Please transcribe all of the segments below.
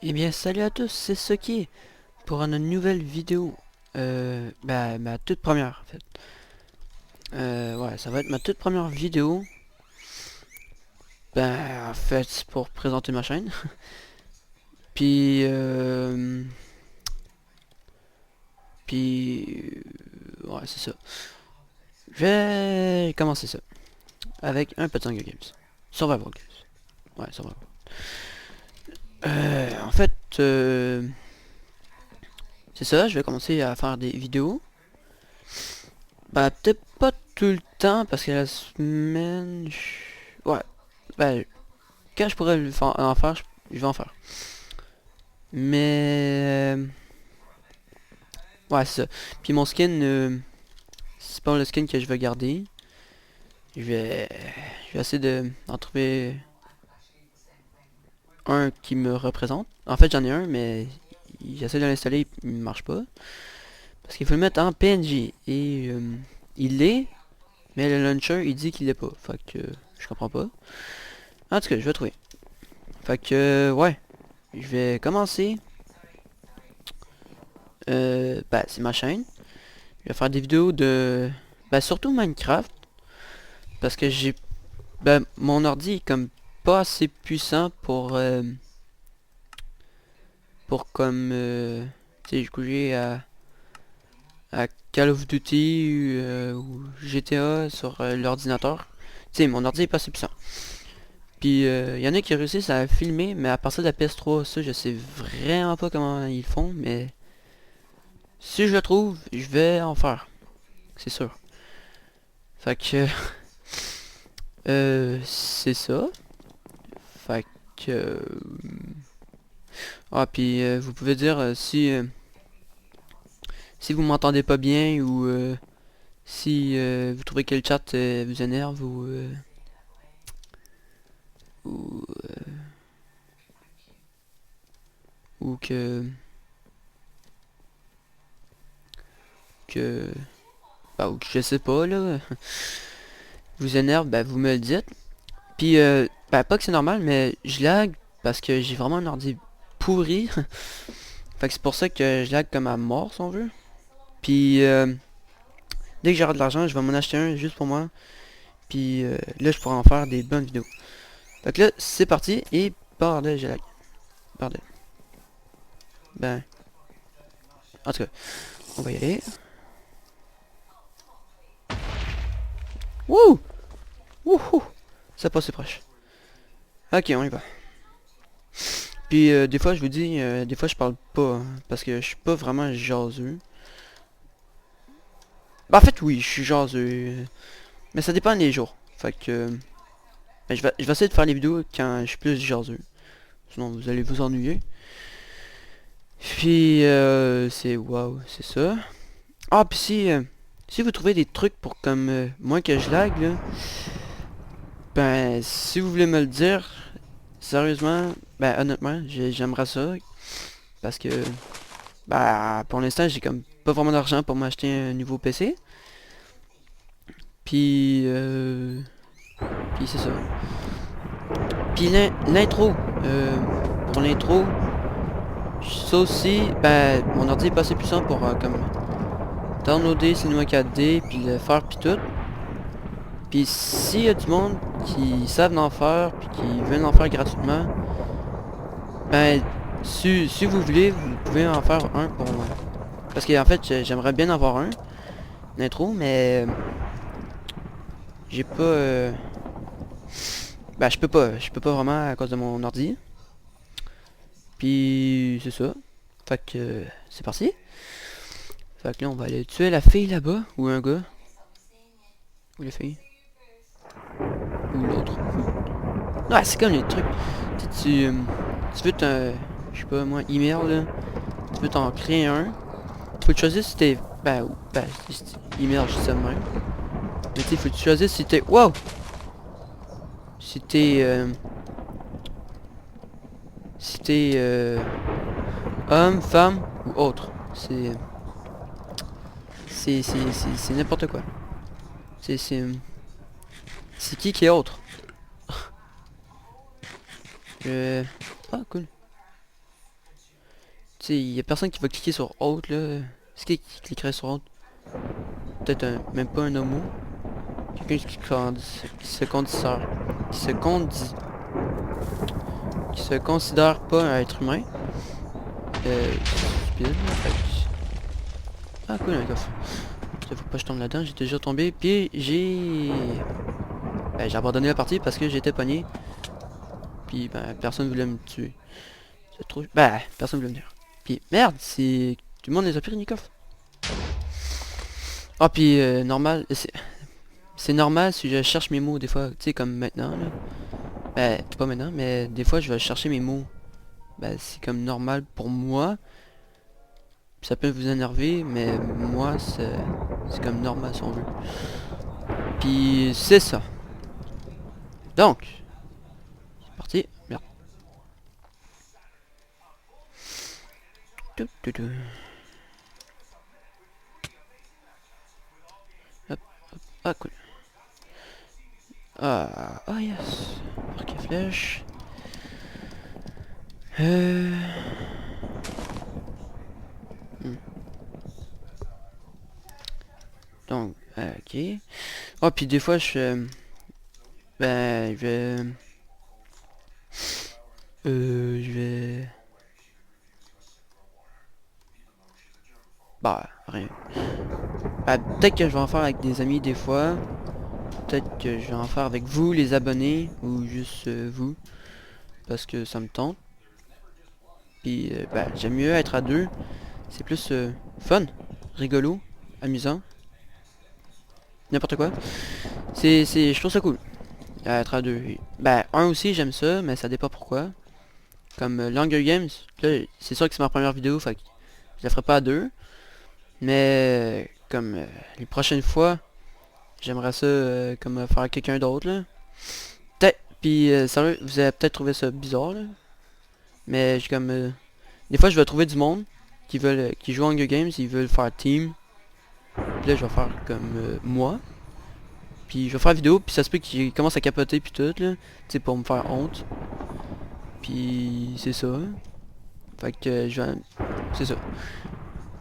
Eh bien, salut à tous, c'est Soki pour une nouvelle vidéo. Ma toute première, en fait. Ouais, ça va être ma toute première vidéo. En fait, c'est pour présenter ma chaîne. Puis, ouais, c'est ça. Je vais commencer ça avec un petit Hunger Games. Survival Games. Ouais, Survival. En fait, c'est ça, je vais commencer à faire des vidéos. Bah, peut-être pas tout le temps, parce que la semaine... Ouais, bah, quand je pourrais en faire, je vais en faire. Mais... ouais, c'est ça. Puis mon skin, c'est pas le skin que je veux garder. Je vais, je vais essayer d'en trouver un qui me représente. En fait, j'en ai un, mais j'essaie de l'installer, il ne marche pas. Parce qu'il faut le mettre en PNG. Et il l'est, mais le launcher, il dit qu'il l'est pas. Fait que je comprends pas. En tout cas, je vais trouver. Fait que, ouais. Je vais commencer. C'est ma chaîne. Je vais faire des vidéos de... surtout Minecraft. Parce que j'ai... mon ordi est comme pas assez puissant pour comme... tu sais, jouer à Call of Duty ou GTA sur l'ordinateur. Tu sais, mon ordi est pas assez puissant. Puis il y en a qui réussissent à filmer, mais à partir de la PS3, ça, je sais vraiment pas comment ils font, mais... Si je le trouve, je vais en faire. C'est sûr. Fait que... c'est ça. Fait que... Ah, puis vous pouvez dire si vous m'entendez pas bien ou si vous trouvez que le chat vous énerve ou, ou que ou que je sais pas là vous énerve, vous me le dites. Puis pas que c'est normal, mais je lag parce que j'ai vraiment un ordi pourri. Fait que c'est pour ça que je lag comme à mort si on veut. Puis dès que j'aurai de l'argent, je vais m'en acheter un juste pour moi. Puis là, je pourrai en faire des bonnes vidéos. Fait que là, c'est parti. Et bordel, j'ai lag. Bordel. Ben, en tout cas, on va y aller. Wouh! Wouhou! Ça passe proche. Ok, on y va. Puis des fois, je vous dis, des fois, je parle pas. Hein, parce que je suis pas vraiment jaseux. En fait, oui, je suis jaseux. Mais ça dépend des jours. Fait que... je vais essayer de faire les vidéos quand je suis plus jaseux. Sinon, vous allez vous ennuyer. Puis, c'est... Waouh, c'est ça. Ah, puis si vous trouvez des trucs pour comme... moi que je lag, là... si vous voulez me le dire... Sérieusement, honnêtement, j'aimerais ça. Parce que... pour l'instant, j'ai comme pas vraiment d'argent pour m'acheter un nouveau PC. Puis... puis c'est ça. Puis l'intro. Pour l'intro... Ça aussi, mon ordi est pas assez puissant pour comme downloader Cinema 4D puis le faire puis tout. Puis s'il y a du monde qui savent en faire puis qui veulent en faire gratuitement, si vous voulez, vous pouvez en faire un pour moi. Parce que en fait, j'aimerais bien avoir un d'intro, mais j'ai pas je peux pas vraiment à cause de mon ordi. Puis c'est ça. Fait que c'est parti. Fait que là on va aller tuer la fille là-bas ou un gars. Ou la fille. Ou l'autre. Ouais, c'est comme les trucs. Tu veux je sais pas moi, email là. Tu veux t'en créer un. Faut que tu choisisses si t'es. Email, je sais ça de même. Mais tu faut que tu choisisses si t'es. Wow! Si t'es. Si t'es. Homme, femme ou autre. C'est n'importe quoi. C'est. C'est qui est autre? Je... Ah, cool. Tu sais, y a personne qui va cliquer sur autre là. Est-ce qui cliquerait sur autre? Peut-être même pas un homo. Quelqu'un qui se considère, qui se condi- qui se considère pas un être humain. Stupide. Fait ah cool un coffre. Ça faut pas que je tombe là-dedans, j'ai déjà tombé. Puis j'ai abandonné la partie parce que j'étais pogné. Puis ben personne voulait me tuer. C'est trop. Bah personne voulait venir. Puis merde, c'est. Tout le monde les a pris Nikov. Ah puis normal. C'est normal si je cherche mes mots des fois, tu sais comme maintenant là. Ben pas maintenant, mais des fois je vais chercher mes mots. Ben c'est comme normal pour moi. Ça peut vous énerver, mais moi c'est comme normal si on veut. Puis c'est ça. Donc, c'est parti. Merde. Tout, tout, tout. Hop, hop. Ah cool. Ah yes. Arc et flèche. Hmm. Donc, ok. Oh puis des fois ben je vais bah rien. Bah, peut-être que je vais en faire avec des amis des fois. Peut-être que je vais en faire avec vous les abonnés ou juste vous parce que ça me tente. Puis bah, j'aime mieux être à deux. C'est plus fun, rigolo, amusant, n'importe quoi. Je trouve ça cool. Être à deux. Bah un aussi j'aime ça, mais ça dépend pourquoi. Comme Hunger Games, là c'est sûr que c'est ma première vidéo, fait que je la ferai pas à deux. Mais comme les prochaines fois, j'aimerais ça comme faire avec quelqu'un d'autre là. Peut-être. Puis sérieux, vous avez peut-être trouvé ça bizarre là. Mais j'ai comme des fois je vais trouver du monde qui joue à Hunger Games, ils veulent faire team. Puis là je vais faire comme moi. Puis je vais faire la vidéo, puis ça se peut qu'il commence à capoter puis tout là. Tu sais pour me faire honte. Puis c'est ça. Fait que je vais. C'est ça.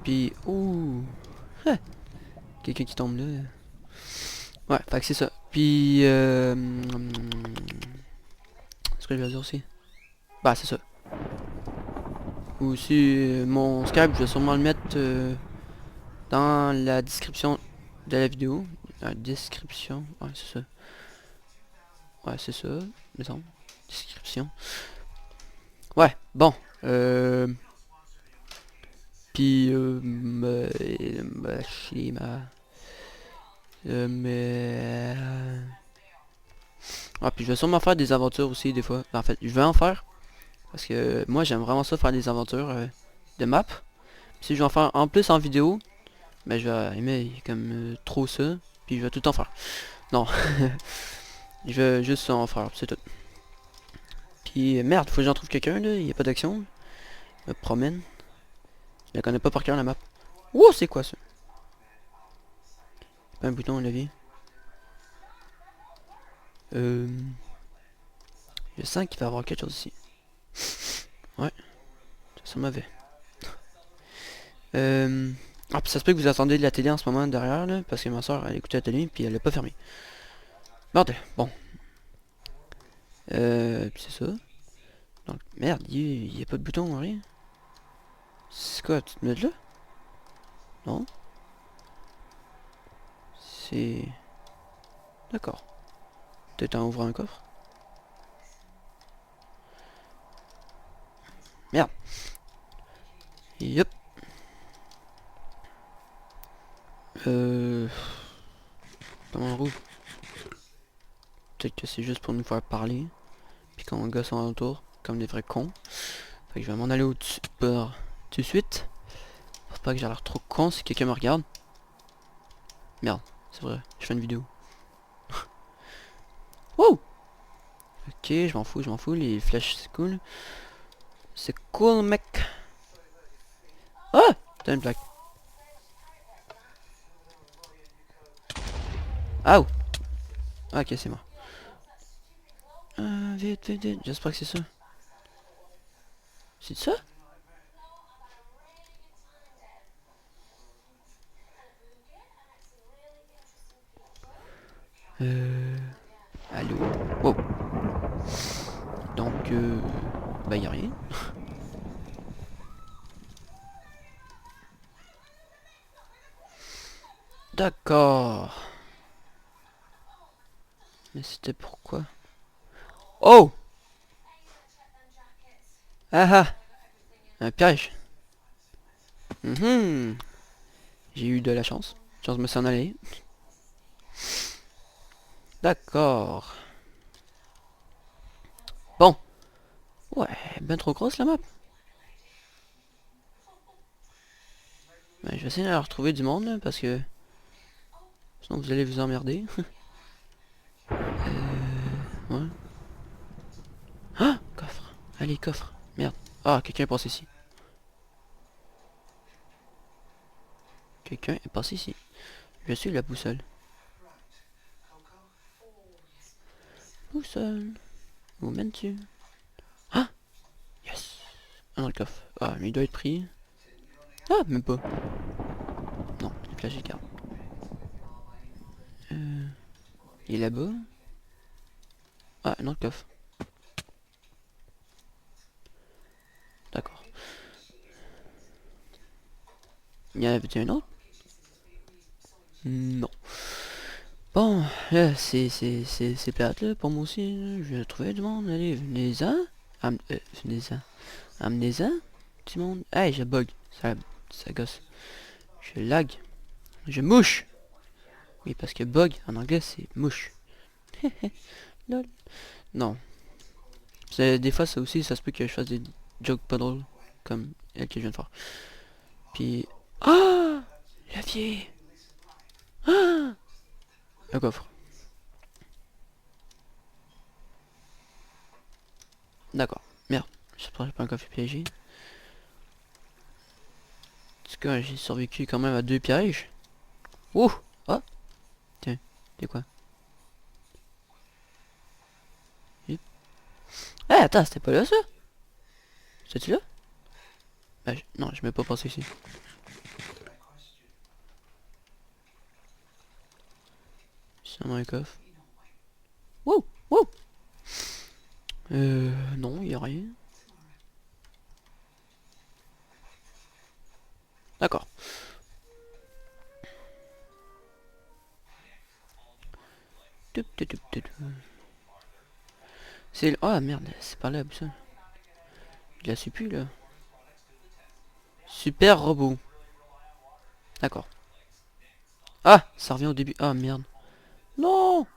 Puis. Ouh. Ah, quelqu'un qui tombe là. Ouais, fait que c'est ça. Puis ce que je vais dire aussi. Bah c'est ça. Ou aussi mon Skype, je vais sûrement le mettre dans la description de la vidéo. La description. Ouais, c'est ça. Ouais, c'est ça. Me semble. Description. Ouais, bon. Puis mais ah puis je vais sûrement faire des aventures aussi des fois. En fait, je vais en faire parce que moi j'aime vraiment ça faire des aventures de map. Si je vais en faire en plus en vidéo, ben je vais aimer comme trop ça, puis je vais tout en faire. Non, je vais juste en faire, c'est tout. Puis merde, faut que j'en trouve quelqu'un là, il y a pas d'action. Je me promène. Je la connais pas par cœur la map. Ouh, c'est quoi ça? Pas un bouton, levier. Euh... Je sens qu'il va y avoir quelque chose ici. Ouais, c'est mauvais. Ah, puis ça se peut que vous attendez de la télé en ce moment derrière, là, parce que ma soeur, elle écoutait la télé, puis elle l'a pas fermé. Bordel, bon. Puis c'est ça. Donc, merde, il y a pas de bouton, rien. C'est quoi, tu te mets là? Non? C'est... D'accord. Peut-être en ouvrant un coffre? Merde. Yep. Comment on roule? Peut-être que c'est juste pour nous faire parler. Puis qu'on gosse en autour, comme des vrais cons. Fait que je vais m'en aller au-dessus pour tout de suite. Pour pas que j'ai l'air trop con si quelqu'un me regarde. Merde, c'est vrai, je fais une vidéo. Wow! Ok, je m'en fous, les flèches c'est cool. C'est cool mec. Ah! T'as une plaque. Ah! Ok, c'est mort. Vite, vite, vite. J'espère que c'est ça. C'est ça? Allô. Wow. Donc, bah y a rien. D'accord. Mais c'était pourquoi? Oh! Ah ah! Un piège. Mhm. J'ai eu de la chance. Chance me s'en aller. D'accord. Bon. Ouais, ben trop grosse la map. Ben, je vais essayer de retrouver du monde là, parce que sinon vous allez vous emmerder. Ouais. Ah! Coffre. Allez, coffre. Merde. Ah, quelqu'un est passé ici. Quelqu'un est passé ici. Je suis la boussole. Boussole. Où mènes-tu? Ah! Yes! Un dans le coffre. Ah, mais il doit être pris. Ah, même pas. Non, il est plagé de garde. Il est là-bas. Ah, un dans le coffre. D'accord. Il y en avait un autre? Non. Bon, là, c'est plate, là, pour moi aussi. Là. Je vais trouver du monde. Allez, venez-en. Venez-en. Amenez-en. Du monde. Hey, je bug. Ça gosse. Je lag. Je mouche. Oui, parce que bug, en anglais, c'est mouche. Lol. Non. Des fois, ça aussi, ça se peut que je fasse des jokes pas drôles. Comme elle que je viens de faire. Puis... Ah! La vieille! Ah! Un coffre. D'accord. Merde. J'espère que j'ai pas un coffre piégé. En tout cas, j'ai survécu quand même à 2 pièges. Ouh! Oh! Tiens. C'est quoi? Eh, attends, c'était pas là, ça? C'était-tu là? Ben, non, je m'ai pas passé ici. C'est dans un coffre. Wouh! Wouh! Non, y a rien. D'accord. C'est... Oh merde, c'est par là, ça. Je la suis plus, là. Super robot. D'accord. Ah! Ça revient au début. Ah, merde. Non!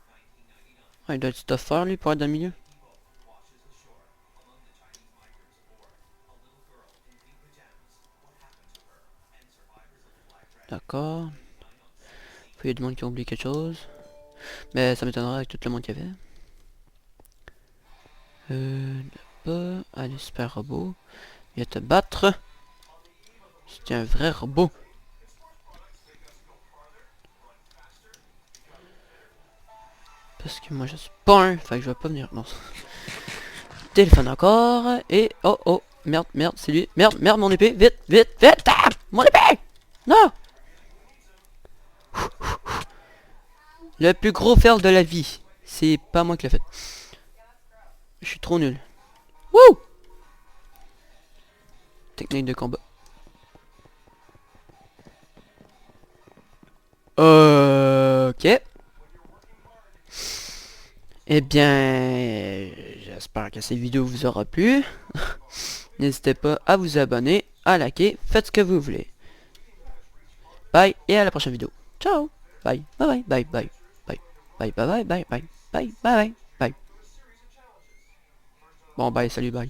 Ah, il doit être stuff fort, lui, pour être dans le milieu. D'accord. Il y a du monde qui a oublié quelque chose. Mais ça m'étonnerait avec tout le monde qu'il y avait. Là-bas. Allez, super robot. Viens te battre. C'est un vrai robot. Parce que moi je suis pas un. Fait que je vais pas venir. Non. Téléphone encore. Et. Oh oh. Merde, merde, c'est lui. Merde, merde, mon épée. Vite, vite, vite. Ah, mon épée. Non. Le plus gros fail de la vie. C'est pas moi qui l'ai fait. Je suis trop nul. Wouh! Technique de combat. Ok. Eh bien, j'espère que cette vidéo vous aura plu. N'hésitez pas à vous abonner, à liker, faites ce que vous voulez. Bye et à la prochaine vidéo. Ciao. Bye. Bye bye bye bye bye bye bye bye bye bye bye bye bye bye. Bon bye, salut, bye.